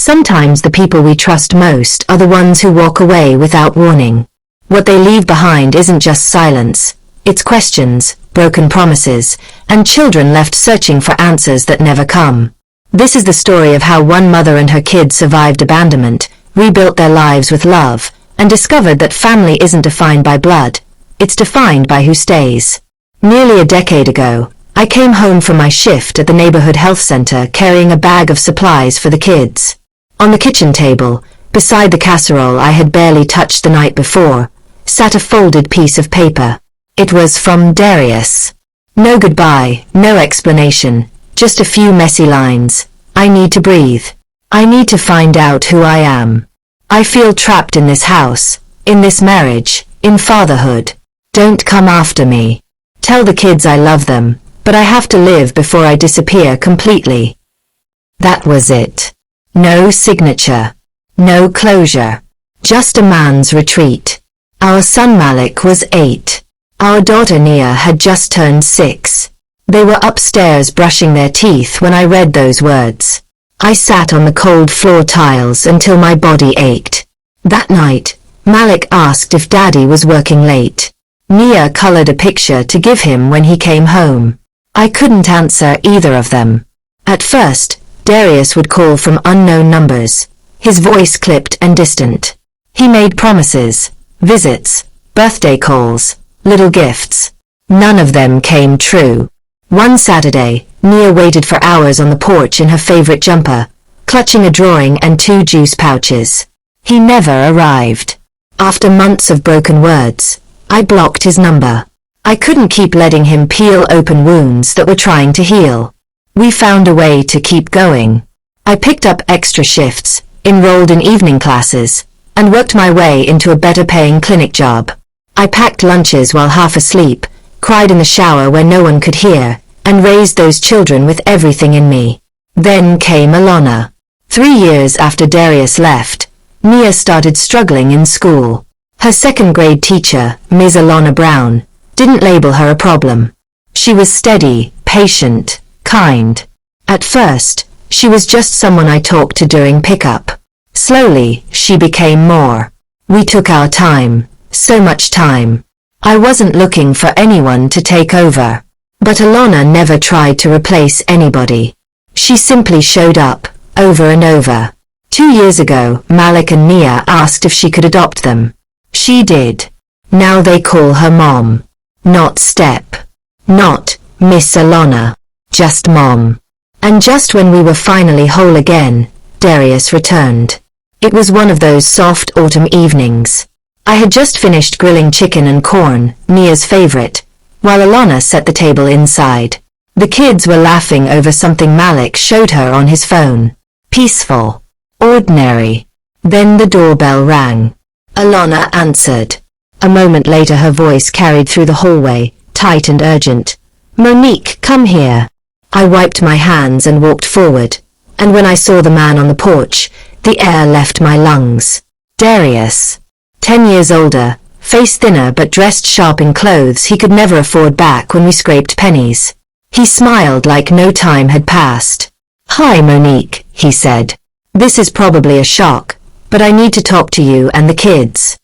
Sometimes the people we trust most are the ones who walk away without warning. What they leave behind isn't just silence, it's questions, broken promises, and children left searching for answers that never come. This is the story of how one mother and her kids survived abandonment, rebuilt their lives with love, and discovered that family isn't defined by blood, it's defined by who stays. Nearly a decade ago, I came home from my shift at the neighborhood health center carrying a bag of supplies for the kids. On the kitchen table, beside the casserole I had barely touched the night before, sat a folded piece of paper. It was from Darius. No goodbye, no explanation, just a few messy lines. I need to breathe. I need to find out who I am. I feel trapped in this house, in this marriage, in fatherhood. Don't come after me. Tell the kids I love them, but I have to live before I disappear completely. That was it. No signature. No closure. Just a man's retreat. Our son Malik was 8. Our daughter Nia had just turned 6. They were upstairs brushing their teeth when I read those words. I sat on the cold floor tiles until my body ached. That night, Malik asked if Daddy was working late. Nia colored a picture to give him when he came home. I couldn't answer either of them. At first, Darius would call from unknown numbers, his voice clipped and distant. He made promises, visits, birthday calls, little gifts. None of them came true. One Saturday, Nia waited for hours on the porch in her favorite jumper, clutching a drawing and 2 juice pouches. He never arrived. After months of broken words, I blocked his number. I couldn't keep letting him peel open wounds that were trying to heal. We found a way to keep going. I picked up extra shifts, enrolled in evening classes, and worked my way into a better-paying clinic job. I packed lunches while half asleep, cried in the shower where no one could hear, and raised those children with everything in me. Then came Alana. 3 years after Darius left, Nia started struggling in school. Her second-grade teacher, Ms. Alana Brown, didn't label her a problem. She was steady, patient, kind. At first, she was just someone I talked to during pickup. Slowly, she became more. We took our time, so much time. I wasn't looking for anyone to take over. But Alana never tried to replace anybody. She simply showed up, over and over. 2 years ago, Malik and Nia asked if she could adopt them. She did. Now they call her Mom. Not Step. Not Miss Alana. Just Mom. And just when we were finally whole again, Darius returned. It was one of those soft autumn evenings. I had just finished grilling chicken and corn, Nia's favorite, while Alana set the table inside. The kids were laughing over something Malik showed her on his phone. Peaceful. Ordinary. Then the doorbell rang. Alana answered. A moment later her voice carried through the hallway, tight and urgent. Monique, come here. I wiped my hands and walked forward, and when I saw the man on the porch, the air left my lungs. Darius. 10 years older, face thinner but dressed sharp in clothes he could never afford back when we scraped pennies. He smiled like no time had passed. Hi Monique, he said. This is probably a shock, but I need to talk to you and the kids.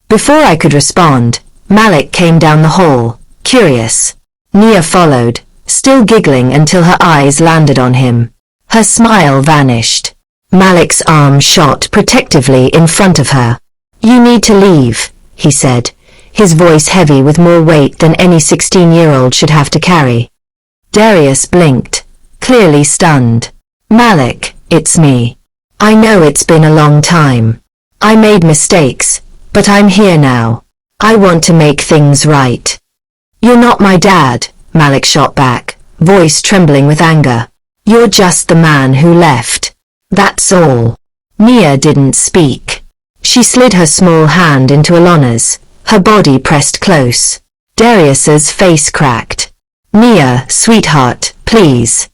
Before I could respond, Malik came down the hall, curious. Nia followed, still giggling until her eyes landed on him. Her smile vanished. Malik's arm shot protectively in front of her. You need to leave, he said, his voice heavy with more weight than any 16-year-old should have to carry. Darius blinked, clearly stunned. Malik, it's me. I know it's been a long time. I made mistakes, but I'm here now. I want to make things right. You're not my dad, Malik shot back, voice trembling with anger. You're just the man who left. That's all. Nia didn't speak. She slid her small hand into Alana's, her body pressed close. Darius's face cracked. Nia, sweetheart, please.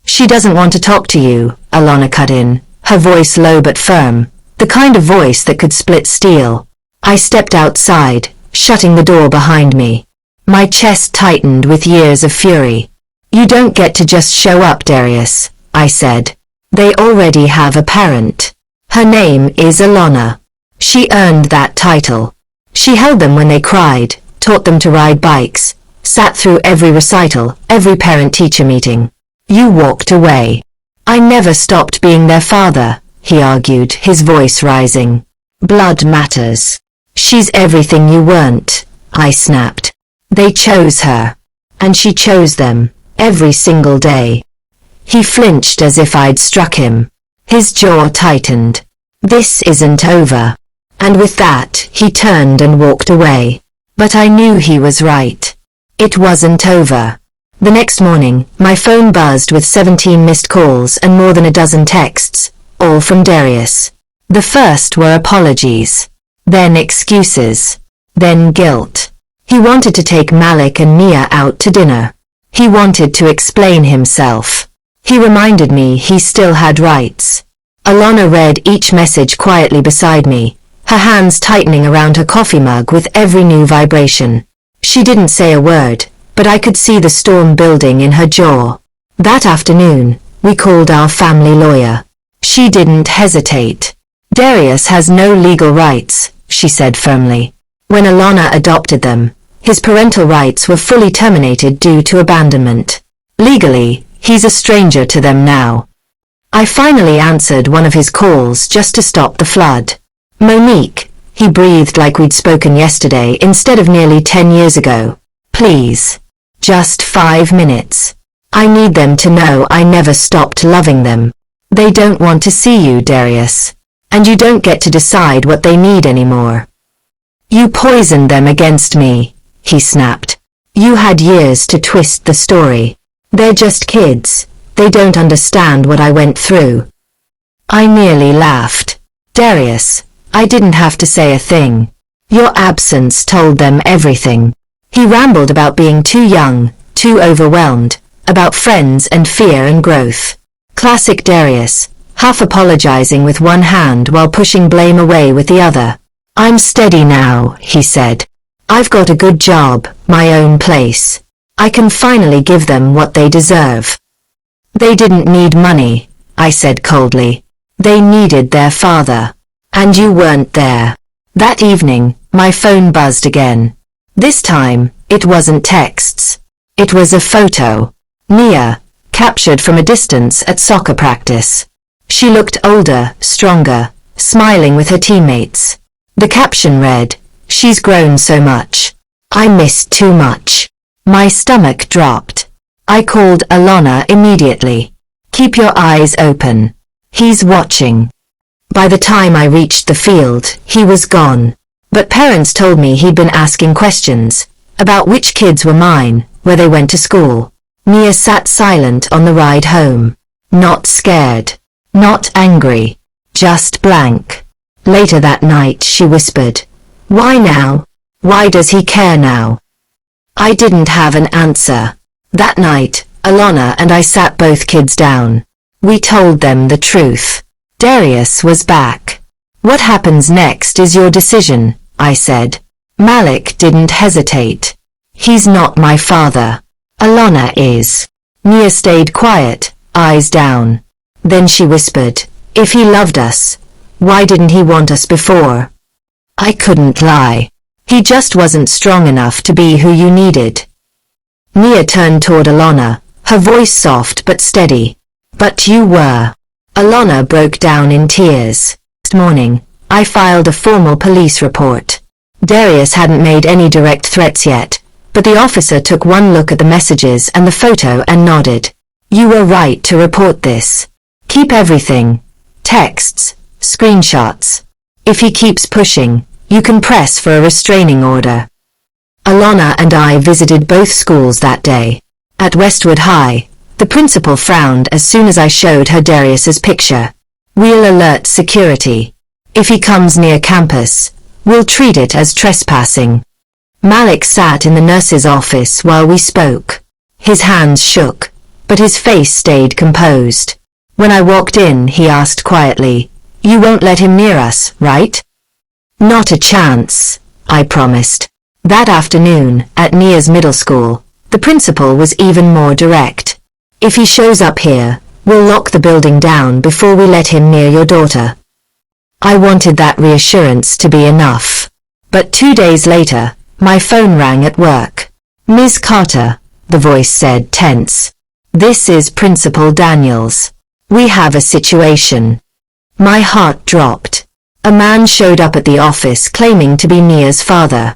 She doesn't want to talk to you, Alana cut in, her voice low but firm, the kind of voice that could split steel. I stepped outside, shutting the door behind me. My chest tightened with years of fury. You don't get to just show up, Darius, I said. They already have a parent. Her name is Alana. She earned that title. She held them when they cried, taught them to ride bikes, sat through every recital, every parent-teacher meeting. You walked away. I never stopped being their father, he argued, his voice rising. Blood matters. She's everything you weren't, I snapped. They chose her. And she chose them, every single day. He flinched as if I'd struck him. His jaw tightened. This isn't over. And with that, he turned and walked away. But I knew he was right. It wasn't over. The next morning, my phone buzzed with 17 missed calls and more than a dozen texts, all from Darius. The first were apologies. Then excuses. Then guilt. He wanted to take Malik and Nia out to dinner. He wanted to explain himself. He reminded me he still had rights. Alana read each message quietly beside me, her hands tightening around her coffee mug with every new vibration. She didn't say a word, but I could see the storm building in her jaw. That afternoon, we called our family lawyer. She didn't hesitate. Darius has no legal rights, she said firmly. When Alana adopted them, his parental rights were fully terminated due to abandonment. Legally, he's a stranger to them now. I finally answered one of his calls just to stop the flood. Monique, he breathed like we'd spoken yesterday instead of nearly 10 years ago. Please. Just 5 minutes. I need them to know I never stopped loving them. They don't want to see you, Darius. And you don't get to decide what they need anymore. You poisoned them against me, he snapped. You had years to twist the story. They're just kids. They don't understand what I went through. I nearly laughed. Darius, I didn't have to say a thing. Your absence told them everything. He rambled about being too young, too overwhelmed, about friends and fear and growth. Classic Darius, half apologizing with one hand while pushing blame away with the other. I'm steady now, he said. I've got a good job, my own place. I can finally give them what they deserve. They didn't need money, I said coldly. They needed their father. And you weren't there. That evening, my phone buzzed again. This time, it wasn't texts. It was a photo. Nia, captured from a distance at soccer practice. She looked older, stronger, smiling with her teammates. The caption read, "She's grown so much. I missed too much." My stomach dropped. I called Alana immediately. Keep your eyes open. He's watching. By the time I reached the field, he was gone. But parents told me he'd been asking questions about which kids were mine, where they went to school. Nia sat silent on the ride home. Not scared. Not angry. Just blank. Later that night she whispered, "Why now? Why does he care now?" I didn't have an answer. That night, Alana and I sat both kids down. We told them the truth. Darius was back. "What happens next is your decision," I said. Malik didn't hesitate. "He's not my father. Alana is." Nia stayed quiet, eyes down. Then she whispered, "If he loved us, why didn't he want us before?" I couldn't lie. He just wasn't strong enough to be who you needed. Nia turned toward Alana, her voice soft but steady. "But you were." Alana broke down in tears. Next morning, I filed a formal police report. Darius hadn't made any direct threats yet, but the officer took one look at the messages and the photo and nodded. "You were right to report this. Keep everything. Texts, screenshots. If he keeps pushing, you can press for a restraining order." Alana and I visited both schools that day. At Westwood High, the principal frowned as soon as I showed her Darius's picture. "We'll alert security. If he comes near campus, we'll treat it as trespassing." Malik sat in the nurse's office while we spoke. His hands shook, but his face stayed composed. When I walked in, he asked quietly, "You won't let him near us, right?" "Not a chance," I promised. That afternoon, at Nia's middle school, the principal was even more direct. "If he shows up here, We'll lock the building down before we let him near your daughter." I wanted that reassurance to be enough. But 2 days later, my phone rang at work. "Ms. Carter," the voice said, tense. "This is Principal Daniels. We have a situation." My heart dropped. A man showed up at the office claiming to be Mia's father.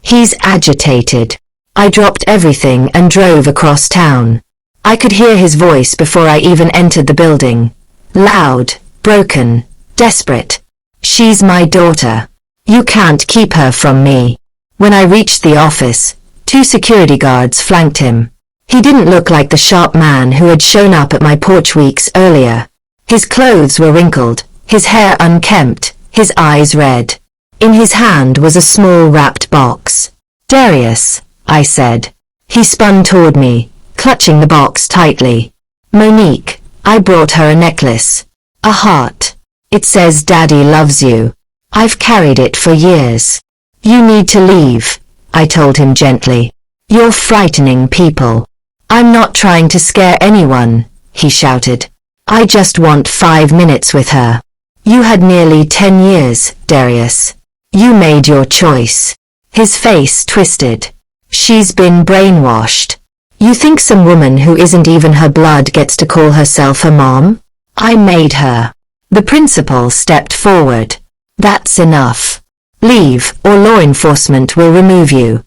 "He's agitated." I dropped everything and drove across town. I could hear his voice before I even entered the building. Loud, broken, desperate. "She's my daughter. You can't keep her from me." When I reached the office, 2 security guards flanked him. He didn't look like the sharp man who had shown up at my porch weeks earlier. His clothes were wrinkled, his hair unkempt, his eyes red. In his hand was a small wrapped box. "Darius," I said. He spun toward me, clutching the box tightly. "Monique, I brought her a necklace. A heart. It says Daddy loves you. I've carried it for years." "You need to leave," I told him gently. "You're frightening people." "I'm not trying to scare anyone," he shouted. "I just want 5 minutes with her." "You had nearly 10 years, Darius. You made your choice." His face twisted. "She's been brainwashed. You think some woman who isn't even her blood gets to call herself her mom? I made her." The principal stepped forward. "That's enough. Leave, or law enforcement will remove you."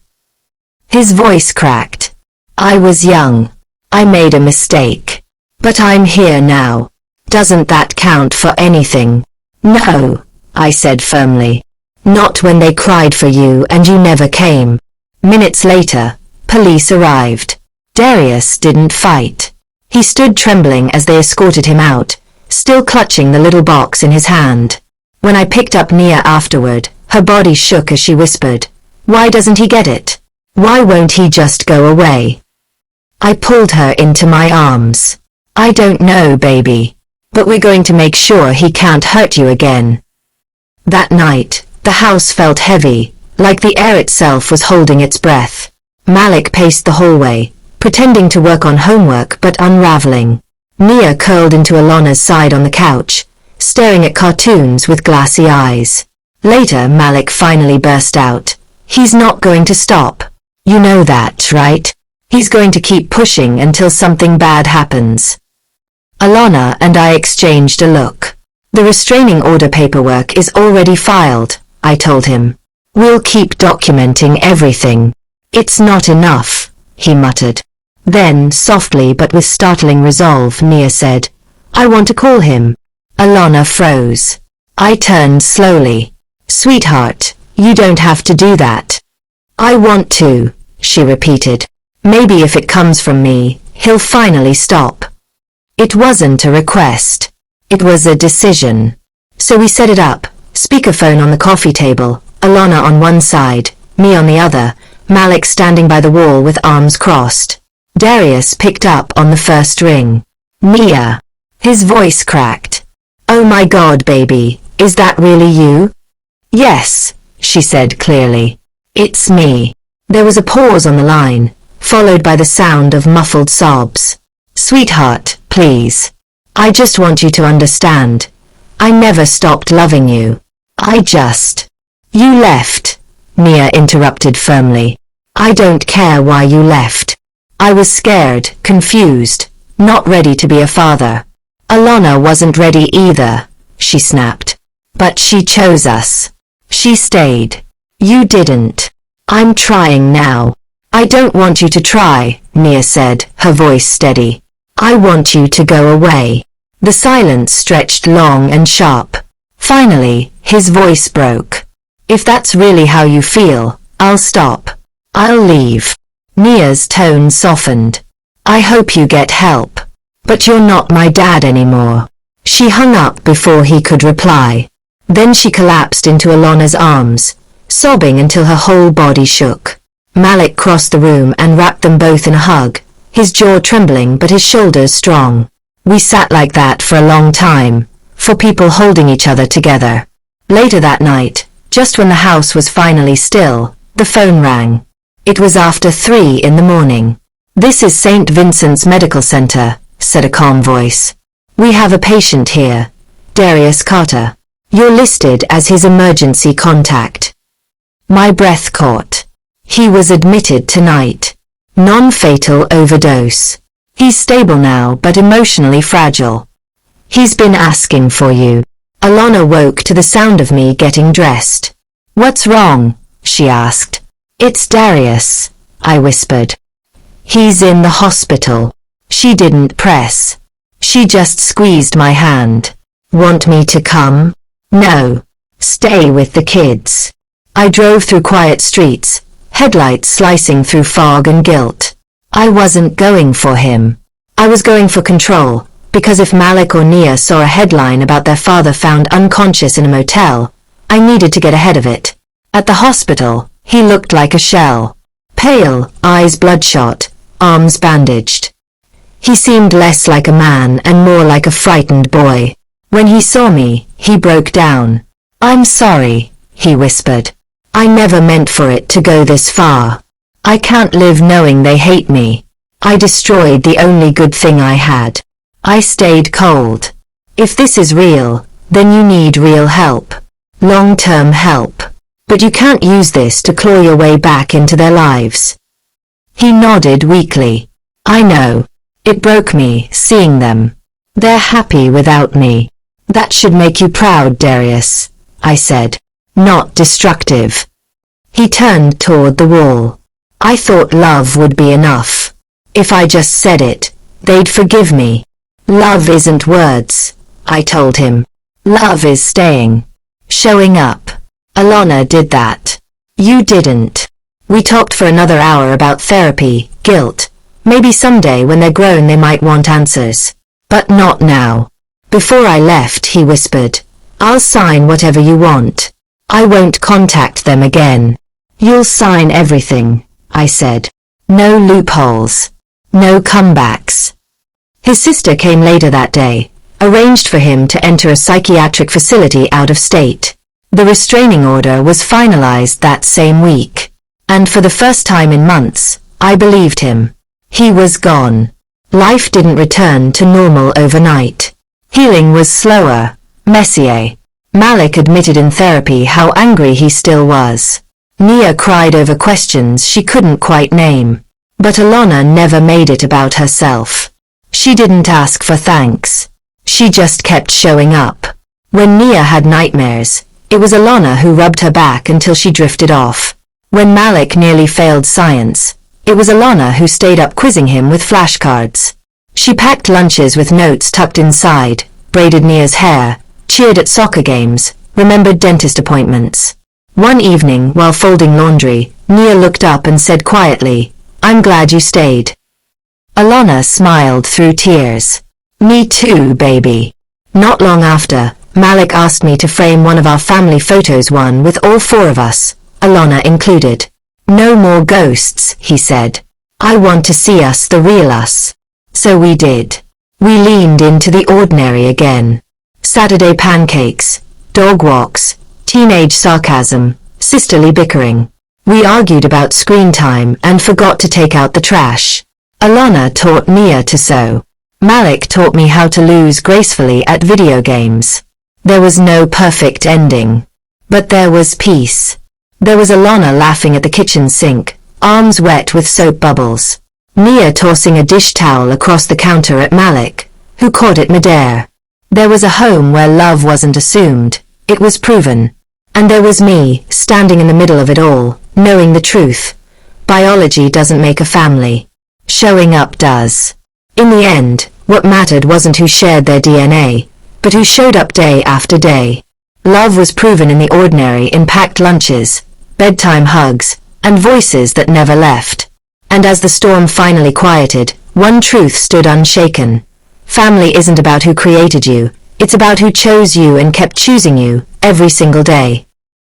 His voice cracked. "I was young. I made a mistake. But I'm here now. Doesn't that count for anything?" "No," I said firmly. "Not when they cried for you and you never came." Minutes later, police arrived. Darius didn't fight. He stood trembling as they escorted him out, still clutching the little box in his hand. When I picked up Nia afterward, her body shook as she whispered, "Why doesn't he get it? Why won't he just go away?" I pulled her into my arms. "I don't know, baby. But we're going to make sure he can't hurt you again." That night, the house felt heavy, like the air itself was holding its breath. Malik paced the hallway, pretending to work on homework but unraveling. Nia curled into Alana's side on the couch, staring at cartoons with glassy eyes. Later Malik finally burst out, "He's not going to stop. You know that, right? He's going to keep pushing until something bad happens." Alana and I exchanged a look. "The restraining order paperwork is already filed," I told him. "We'll keep documenting everything." "It's not enough," he muttered. Then, softly but with startling resolve, Nia said, "I want to call him." Alana froze. I turned slowly. "Sweetheart, you don't have to do that." "I want to," she repeated. "Maybe if it comes from me, he'll finally stop." It wasn't a request. It was a decision. So we set it up, speakerphone on the coffee table, Alana on one side, me on the other, Malik standing by the wall with arms crossed. Darius picked up on the first ring. "Nia." His voice cracked. "Oh my God, baby, is that really you?" "Yes," she said clearly. "It's me." There was a pause on the line, followed by the sound of muffled sobs. "Sweetheart, please. I just want you to understand. I never stopped loving you. I just—" "You left," Nia interrupted firmly. "I don't care why you left. I was scared, confused, not ready to be a father." "Alana wasn't ready either," she snapped. "But she chose us. She stayed. You didn't." "I'm trying now." "I don't want you to try," Nia said, her voice steady. "I want you to go away." The silence stretched long and sharp. Finally, his voice broke. "If that's really how you feel, I'll stop. I'll leave." Nia's tone softened. "I hope you get help. But you're not my dad anymore." She hung up before he could reply. Then she collapsed into Alana's arms, sobbing until her whole body shook. Malik crossed the room and wrapped them both in a hug, his jaw trembling but his shoulders strong. We sat like that for a long time, for people holding each other together. Later that night, just when the house was finally still, the phone rang. It was after 3 in the morning. "This is St. Vincent's Medical Center," said a calm voice. "We have a patient here. Darius Carter. You're listed as his emergency contact." My breath caught. He was admitted tonight. Non-fatal overdose. He's stable now but emotionally fragile. "He's been asking for you." Alana woke to the sound of me getting dressed. "What's wrong?" she asked. "It's Darius," I whispered. "He's in the hospital." She didn't press. She just squeezed my hand. "Want me to come?" "No. Stay with the kids." I drove through quiet streets, headlights slicing through fog and guilt. I wasn't going for him. I was going for control, because if Malik or Nia saw a headline about their father found unconscious in a motel, I needed to get ahead of it. At the hospital, he looked like a shell. Pale, eyes bloodshot, arms bandaged. He seemed less like a man and more like a frightened boy. When he saw me, he broke down. "I'm sorry," he whispered. "I never meant for it to go this far. I can't live knowing they hate me. I destroyed the only good thing I had." I stayed cold. "If this is real, then you need real help. Long-term help. But you can't use this to claw your way back into their lives." He nodded weakly. "I know. It broke me, seeing them. They're happy without me." "That should make you proud, Darius," I said. "Not destructive." He turned toward the wall. I thought love would be enough. If I just said it, they'd forgive me. "Love isn't words," I told him. "Love is staying. Showing up." Alana did that. You didn't. We talked for another hour about therapy, guilt. Maybe someday when they're grown they might want answers. But not now. Before I left, he whispered, "I'll sign whatever you want. I won't contact them again." "You'll sign everything," I said. "No loopholes. No comebacks." His sister came later that day, arranged for him to enter a psychiatric facility out of state. The restraining order was finalized that same week. And for the first time in months, I believed him. He was gone. Life didn't return to normal overnight. Healing was slower, messier. Malik admitted in therapy how angry he still was. Nia cried over questions she couldn't quite name. But Alana never made it about herself. She didn't ask for thanks. She just kept showing up. When Nia had nightmares, it was Alana who rubbed her back until she drifted off. When Malik nearly failed science, it was Alana who stayed up quizzing him with flashcards. She packed lunches with notes tucked inside, braided Nia's hair, cheered at soccer games, remembered dentist appointments. One evening, while folding laundry, Nia looked up and said quietly, "I'm glad you stayed." Alana smiled through tears. "Me too, baby." Not long after, Malik asked me to frame one of our family photos, one with all four of us, Alana included. "No more ghosts," he said. "I want to see us, the real us." So we did. We leaned into the ordinary again. Saturday pancakes, dog walks, teenage sarcasm, sisterly bickering. We argued about screen time and forgot to take out the trash. Alana taught Nia to sew. Malik taught me how to lose gracefully at video games. There was no perfect ending. But there was peace. There was Alana laughing at the kitchen sink, arms wet with soap bubbles. Nia tossing a dish towel across the counter at Malik, who caught it midair. There was a home where love wasn't assumed, it was proven. And there was me, standing in the middle of it all, knowing the truth. Biology doesn't make a family. Showing up does. In the end, what mattered wasn't who shared their DNA, but who showed up day after day. Love was proven in the ordinary, in packed lunches, bedtime hugs, and voices that never left. And as the storm finally quieted, one truth stood unshaken. Family isn't about who created you, it's about who chose you and kept choosing you, every single day.